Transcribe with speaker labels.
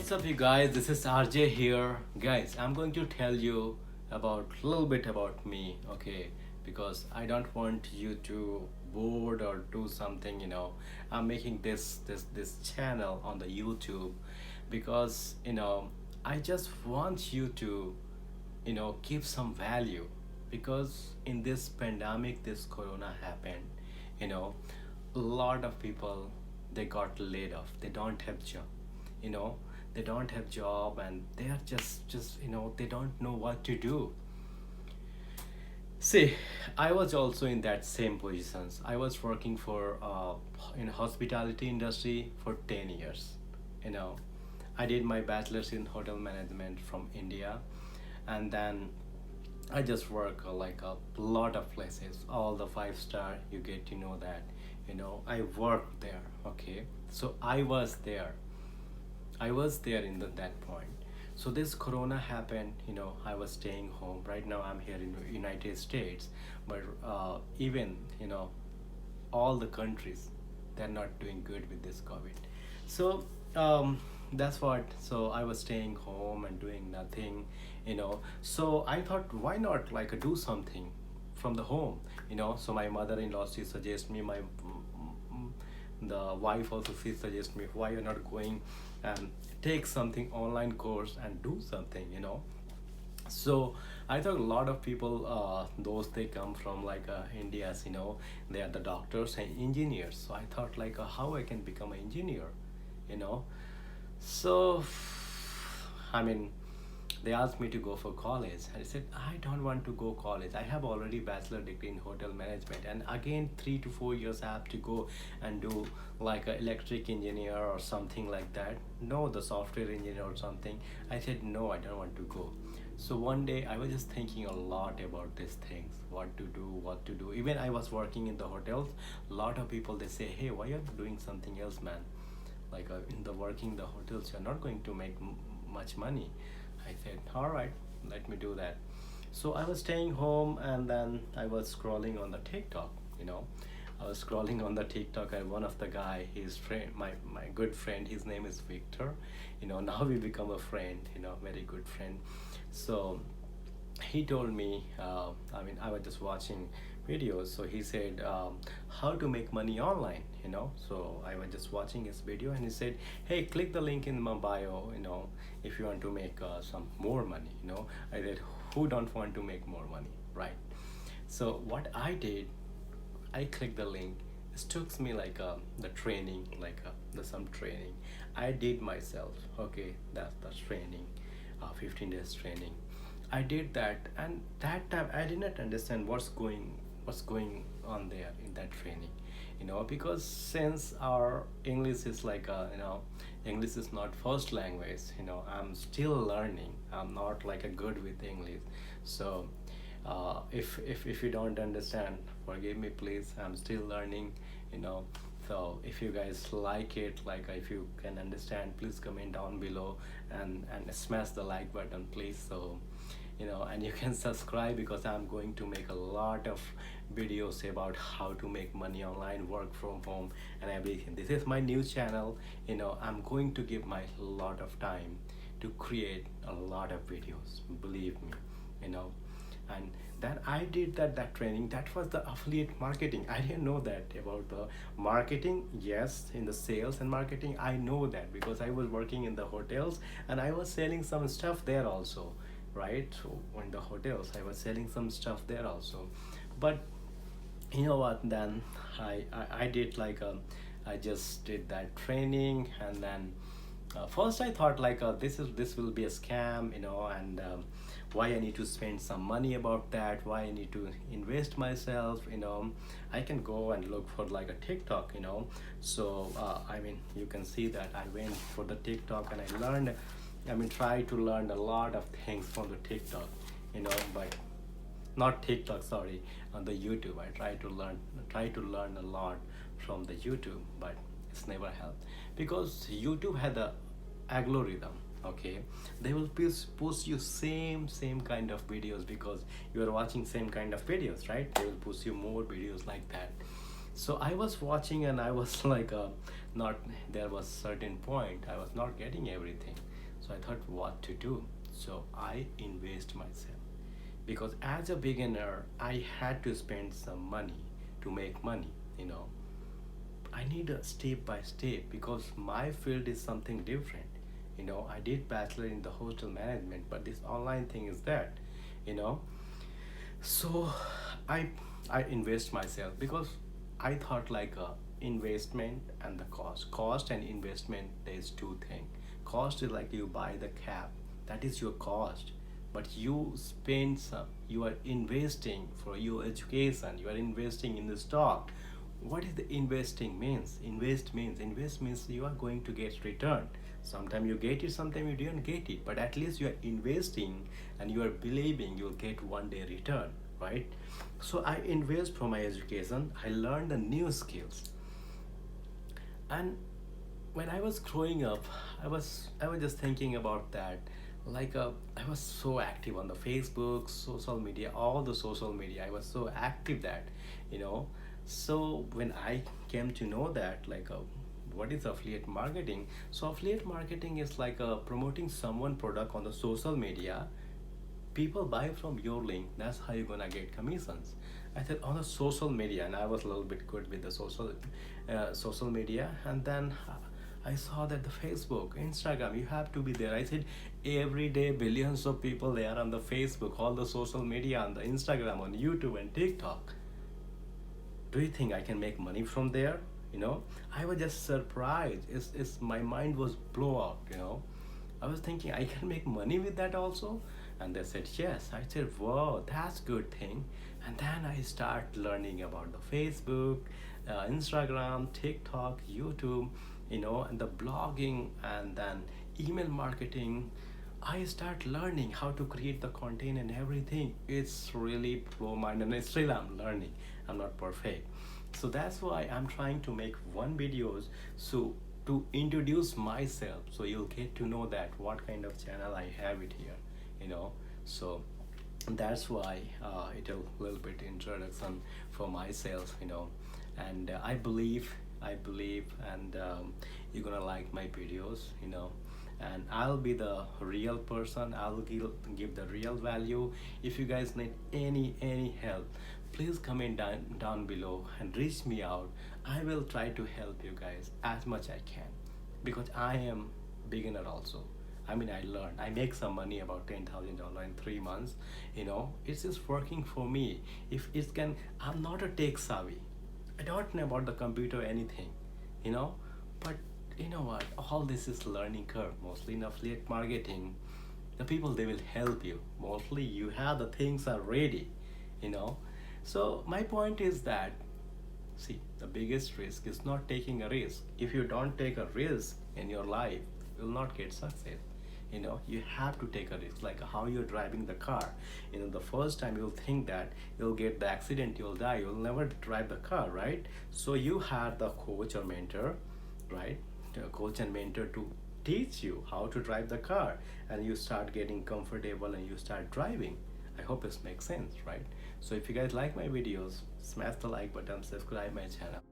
Speaker 1: What's up, you guys? This is RJ here. Guys, I'm going to tell you about a little bit about me, okay? Because I don't want you to bored or do something, I'm making this channel on the YouTube because, I just want you to, give some value because in this pandemic, this corona happened, you know, a lot of people they got laid off. They don't have job, you know they don't have job, and they are just they don't know what to do. See, I was also in that same positions. I was working for in hospitality industry for 10 years. you know I did my bachelor's in hotel management from India, and then I just work like a lot of places, all the five-star. You get to know that. I worked there. Okay, so I was there in that point. So this corona happened. I was staying home. Right now I'm here in the United States, but even all the countries, they're not doing good with this COVID. So that's what. So I was staying home and doing nothing. So I thought, why not like do something from the home. So my mother-in-law, she suggests me, the wife also, she suggests me, why you're not going and take something online course and do something. So I thought a lot of people, those they come from like India's, they are the doctors and engineers. So I thought like how I can become an engineer. you know so I mean, they asked me to go for college, and I said I don't want to go college. I have already bachelor degree in hotel management, and again 3 to 4 years I have to go and do like a electric engineer or something like that. No, the software engineer or something. I said no, I don't want to go. So one day I was just thinking a lot about these things, what to do. Even I was working in the hotels. A lot of people, they say, hey, why are you doing something else, man? Like in the working the hotels, you're not going to make much money. I said, all right, let me do that. So I was staying home, and then I was scrolling on the TikTok. I was scrolling on the TikTok, and one of the guy, his friend, my good friend, his name is Victor. Now we become a friend, very good friend. So he told me, I was just watching videos. So he said, how to make money online. So I was just watching his video, and he said, hey, click the link in my bio, if you want to make some more money. I said, who don't want to make more money, right? So what I did, I clicked the link. It took me like the training, like the some training I did myself. Okay, that's the training, 15 days training. I did that, and that time I did not understand what's going on there in that training. Because since our English is like English is not first language. I'm still learning. I'm not like a good with English. So if you don't understand, forgive me, please. I'm still learning. you know so if you guys like it, like if you can understand, please comment down below, and smash the like button, please. So and you can subscribe, because I'm going to make a lot of videos about how to make money online, work from home, and everything. This is my new channel. I'm going to give my lot of time to create a lot of videos, believe me. you know and then I did that training. That was the affiliate marketing. I didn't know that about the marketing. Yes, in the sales and marketing, I know that because I was working in the hotels, and I was selling some stuff there also, right? So in the hotels I was selling some stuff there also. But you know what, then I did like I just did that training, and then first I thought like this will be a scam, and why I need to spend some money about that, why I need to invest myself. I can go and look for like a TikTok. So you can see that I went for the TikTok, and I learned, try to learn a lot of things from the TikTok. But not TikTok, sorry, on the YouTube. I try to learn a lot from the YouTube, but it's never helped because YouTube had the algorithm. Okay, they will push you same kind of videos because you are watching same kind of videos, right? They will push you more videos like that. So I was watching, and I was like not there was certain point I was not getting everything. So I thought what to do. So I invest myself, because as a beginner I had to spend some money to make money, you know. I need a step by step because my field is something different. You know, I did bachelor in the hotel management, but this online thing is that, you know. So I I invest myself because I thought like a investment and the cost. Cost and investment, there's two things. Cost is like you buy the cap, that is your cost. But you spend some, you are investing for your education, you are investing in the stock. What is the investing means? Invest means you are going to get return. Sometimes you get it, sometimes you don't get it, but at least you are investing and you are believing you'll get one day return, right? So I invest for my education, I learned the new skills. And when I was growing up, I was just thinking about that. Like I was so active on the Facebook, social media, all the social media. I was so active that, you know. So when I came to know that, like, what is affiliate marketing? So affiliate marketing is like promoting someone product on the social media. People buy from your link, that's how you're gonna get commissions. I said on the social media, and I was a little bit good with the social media. And then I saw that the Facebook, Instagram, you have to be there. I said every day billions of people they are on the Facebook, all the social media, on the Instagram, on YouTube and TikTok. Do you think I can make money from there? You know, I was just surprised. It's my mind was blow out, you know. I was thinking I can make money with that also. And they said yes. I said, wow, that's good thing. And then I start learning about the Facebook, Instagram, TikTok, YouTube, you know, and the blogging, and then email marketing. I start learning how to create the content and everything. It's really blow mind, and still I'm learning. I'm not perfect. So that's why I'm trying to make one videos, so to introduce myself, so you'll get to know that what kind of channel I have it here, you know. So that's why it a little bit introduction for myself, you know. And I believe and you're gonna like my videos, you know. And I'll be the real person, I'll give the real value. If you guys need any help, please comment down below and reach me out. I will try to help you guys as much I can, because I am beginner also. I mean, I learned. I make some money, about $10,000 in 3 months. You know, it's just working for me. If it can, I'm not a tech savvy. I don't know about the computer or anything, you know. But you know what? All this is learning curve. Mostly in affiliate marketing, the people they will help you. Mostly you have the things are ready, you know. So my point is that, see, the biggest risk is not taking a risk. If you don't take a risk in your life, you will not get success. You know, you have to take a risk, like how you're driving the car. You know, the first time you'll think that you'll get the accident, you'll die, you'll never drive the car, right? So you have the coach or mentor, right? The coach and mentor to teach you how to drive the car, and you start getting comfortable and you start driving. I hope this makes sense, right? So if you guys like my videos, smash the like button, subscribe my channel.